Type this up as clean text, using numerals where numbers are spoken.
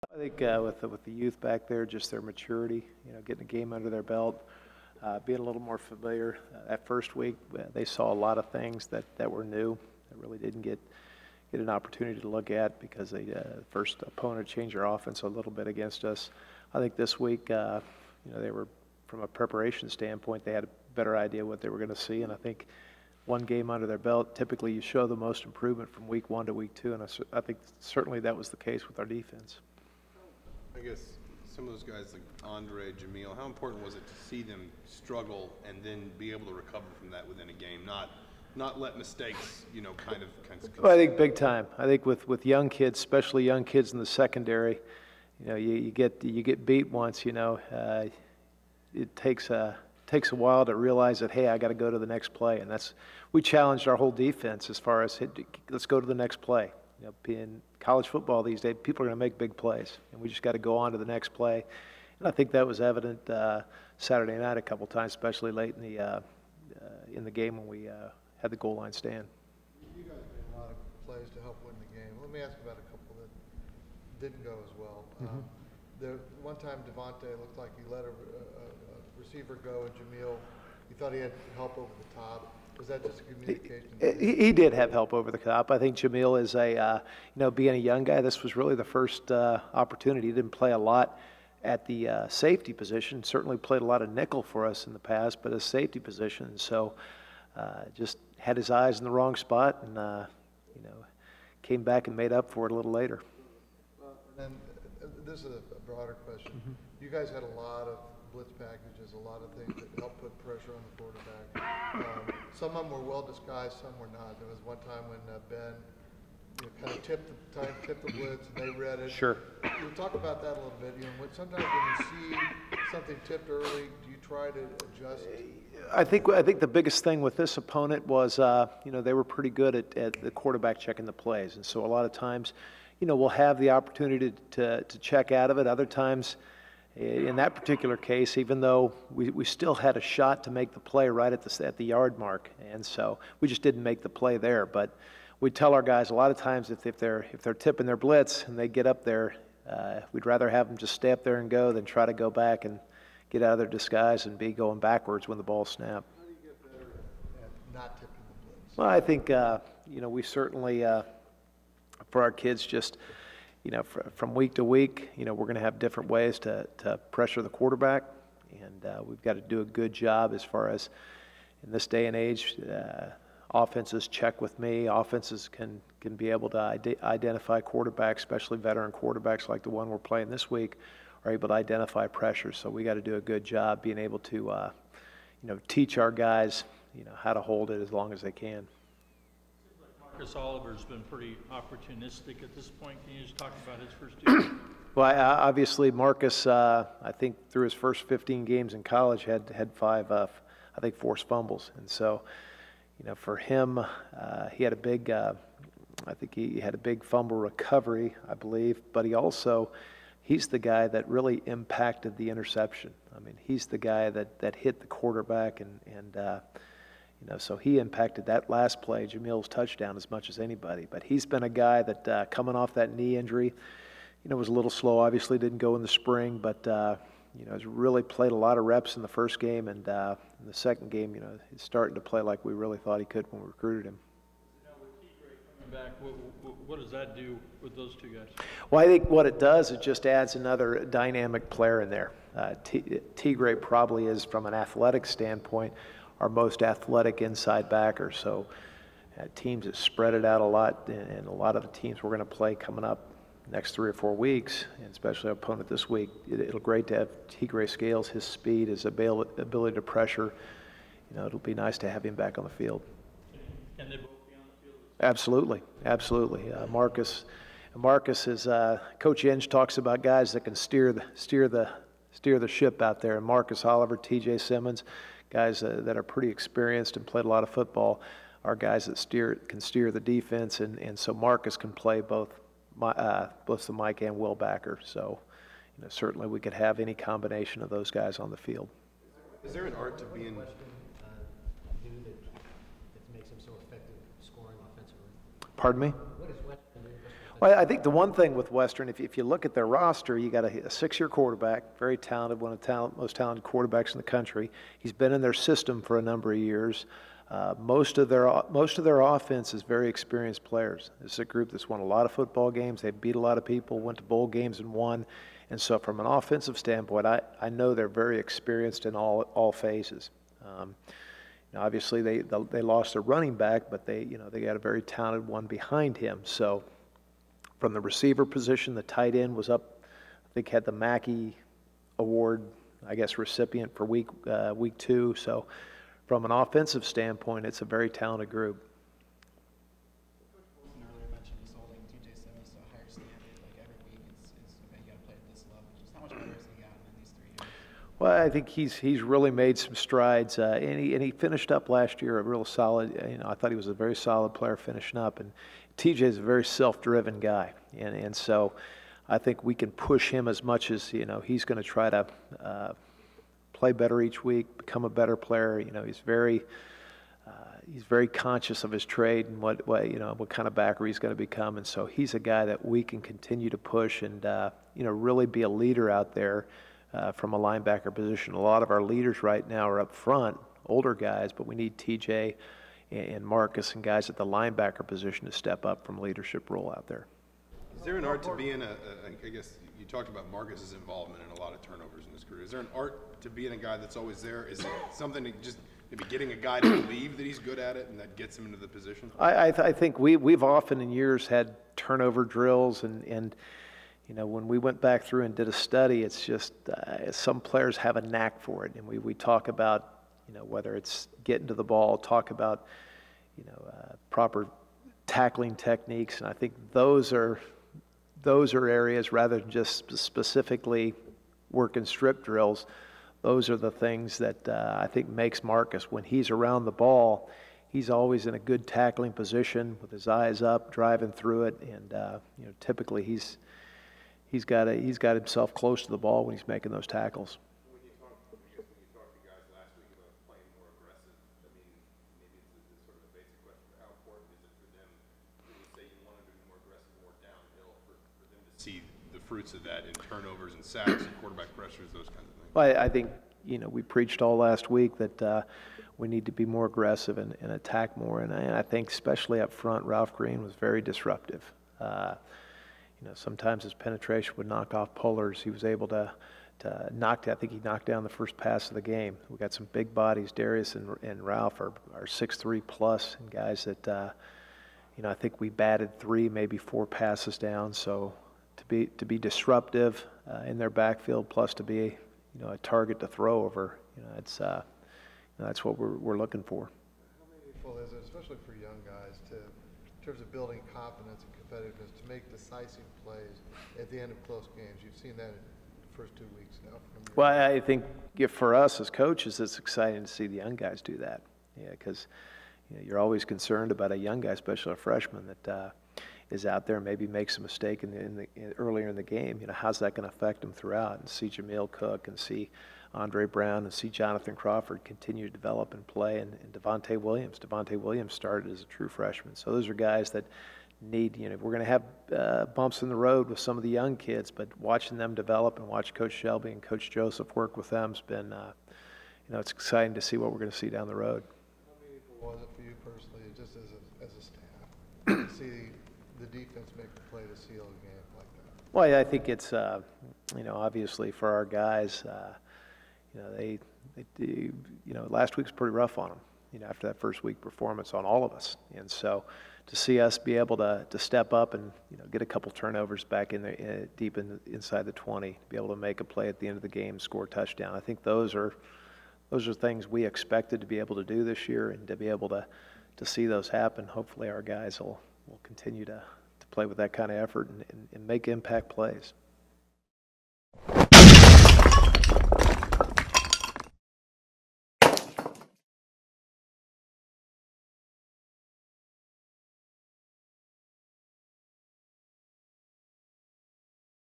I think with the youth back there, just their maturity, getting a game under their belt, being a little more familiar. That first week, they saw a lot of things that were new, that really didn't get an opportunity to look at because the first opponent changed their offense a little bit against us. I think this week, they were, from a preparation standpoint, they had a better idea what they were going to see, and I think one game under their belt, typically you show the most improvement from week 1 to week 2, and I think certainly that was the case with our defense. I guess some of those guys like Andre, Jamil, how important was it to see them struggle and then be able to recover from that within a game, not let mistakes, kind of. Well, I think big time. I think with young kids, especially young kids in the secondary, you get beat once. It takes a while to realize that, hey, I got to go to the next play, and we challenged our whole defense as far as let's go to the next play. In college football these days, people are going to make big plays, and we just got to go on to the next play. And I think that was evident Saturday night a couple times, especially late in the game when we had the goal line stand. You guys made a lot of plays to help win the game. Let me ask about a couple that didn't go as well. The one time Devontae looked like he let a receiver go, and Jamil, you thought he had help over the top. Was that just a communication? He did have help over the top. I think Jamil is being a young guy, this was really the first opportunity. He didn't play a lot at the safety position. Certainly played a lot of nickel for us in the past, but a safety position. So just had his eyes in the wrong spot, and came back and made up for it a little later. And this is a broader question. You guys had a lot of blitz packages, a lot of things that helped put pressure on the quarterback. Some of them were well disguised, some were not. There was one time when Ben kind of tipped the blitz, and they read it. Sure. You talk about that a little bit. Sometimes when you see something tipped early, do you try to adjust? I think the biggest thing with this opponent was they were pretty good at the quarterback checking the plays, and so a lot of times, we'll have the opportunity to check out of it. Other times, in that particular case, even though we still had a shot to make the play right at the yard mark, and so we just didn't make the play there. But we tell our guys a lot of times if they're tipping their blitz and they get up there, we'd rather have them just stay up there and go than try to go back and get out of their disguise and be going backwards when the ball's snapped. How do you get better at not tipping the blitz? Well, I think we certainly for our kids just. From week to week, we're going to have different ways to pressure the quarterback, and we've got to do a good job as far as in this day and age. Offenses check with me. Offenses can be able to identify quarterbacks, especially veteran quarterbacks like the one we're playing this week, are able to identify pressure. So we got to do a good job being able to, teach our guys, how to hold it as long as they can. Marcus Oliver's been pretty opportunistic at this point. Can you just talk about his first 2 years? Well, obviously Marcus, I think through his first 15 games in college had 5, forced fumbles, and so, for him, he had a big, I think he had a big fumble recovery, I believe, but he's the guy that really impacted the interception. I mean, he's the guy that hit the quarterback and so he impacted that last play, Jamil's touchdown, as much as anybody. But he's been a guy that coming off that knee injury, was a little slow. Obviously didn't go in the spring, but has really played a lot of reps in the first game, and in the second game, he's starting to play like we really thought he could when we recruited him. With Tigre coming back, what does that do with those 2 guys? Well, I think what it does, it just adds another dynamic player in there. Tigre probably is, from an athletic standpoint, our most athletic inside backer. So teams that spread it out a lot, and a lot of the teams we're going to play coming up next 3 or 4 weeks, and especially our opponent this week, it'll great to have Tigre Scales, his speed, his ability to pressure. It'll be nice to have him back on the field. Can they both be on the field? Absolutely. Marcus is Coach Inge talks about guys that can steer the ship out there, and Marcus Oliver, T.J. Simmons, guys that are pretty experienced and played a lot of football, are guys that can steer the defense, and so Marcus can play both the Mike and Will backer. So, certainly we could have any combination of those guys on the field. Is there an art to being? That makes him so effective scoring offensively? Pardon me? What is West? Well, I think the one thing with Western, if you look at their roster, you got a six-year quarterback, very talented, one of the most talented quarterbacks in the country. He's been in their system for a number of years. Most of their offense is very experienced players. This is a group that's won a lot of football games. They beat a lot of people, went to bowl games and won. And so from an offensive standpoint, I know they're very experienced in all phases. Obviously, they lost their running back, but they got a very talented one behind him. So from the receiver position, the tight end was up. I think had the Mackey Award, I guess, recipient for week 2. So from an offensive standpoint, it's a very talented group. Earlier mentioned he's holding TJ Simmons to a higher standard. Like every week, it's you got to play at this level. Just how much better has he gotten in these 3 years? Well, I think he's really made some strides, and he finished up last year a real solid. I thought he was a very solid player finishing up, and TJ is a very self-driven guy, and so I think we can push him as much as he's going to try to play better each week, become a better player. He's very conscious of his trade and what kind of backer he's going to become, and so he's a guy that we can continue to push and really be a leader out there. From a linebacker position. A lot of our leaders right now are up front, older guys, but we need TJ and Marcus and guys at the linebacker position to step up from leadership role out there. Is there an art to being I guess you talked about Marcus's involvement in a lot of turnovers in his career. Is there an art to being a guy that's always there? Is it something to just maybe getting a guy to believe that he's good at it and that gets him into the position? I think we've often in years had turnover drills and when we went back through and did a study, it's just some players have a knack for it, and we talk about whether it's getting to the ball, talk about proper tackling techniques, and I think those are areas rather than just specifically working strip drills. Those are the things that I think makes Marcus when he's around the ball. He's always in a good tackling position with his eyes up, driving through it, and typically he's got himself close to the ball when he's making those tackles. When you talked to guys last week about playing more aggressive, I mean, maybe it's sort of a basic question, but how important is it for them when you say you want them to be more aggressive, more downhill, for them to see the fruits of that in turnovers and sacks and quarterback pressures, those kinds of things? Well, I think we preached all last week that we need to be more aggressive and attack more, and I think especially up front, Ralph Green was very disruptive. Sometimes his penetration would knock off pullers. He was able to knock. I think he knocked down the first pass of the game. We got some big bodies. Darius and Ralph are 6'3" plus, and guys that I think we batted 3, maybe 4 passes down. So to be disruptive in their backfield, plus to be a target to throw over, that's what we're looking for. How meaningful is it, especially for young guys, in terms of building confidence and competitiveness, to make decisive plays at the end of close games? You've seen that in the first 2 weeks now. Well, I think for us as coaches, it's exciting to see the young guys do that. Yeah, because you're always concerned about a young guy, especially a freshman, that is out there and maybe makes a mistake earlier in the game. How's that going to affect him throughout? And see Jameel Cook and see Andre Brown and see Jonathan Crawford continue to develop and play, and Devontae Williams. Devontae Williams started as a true freshman. So those are guys that need, we're going to have bumps in the road with some of the young kids, but watching them develop and watch Coach Shelby and Coach Joseph work with them has been, it's exciting to see what we're going to see down the road. How meaningful was it for you personally, just as a staff, to see the defense make the play to seal a game like that? Well, I think it's, obviously for our guys, they last week's pretty rough on them, after that first week performance on all of us. And so to see us be able to step up and, get a couple turnovers back in there, deep inside the 20, to be able to make a play at the end of the game, score a touchdown. I think those are things we expected to be able to do this year, and to be able to see those happen. Hopefully our guys will continue to play with that kind of effort and make impact plays.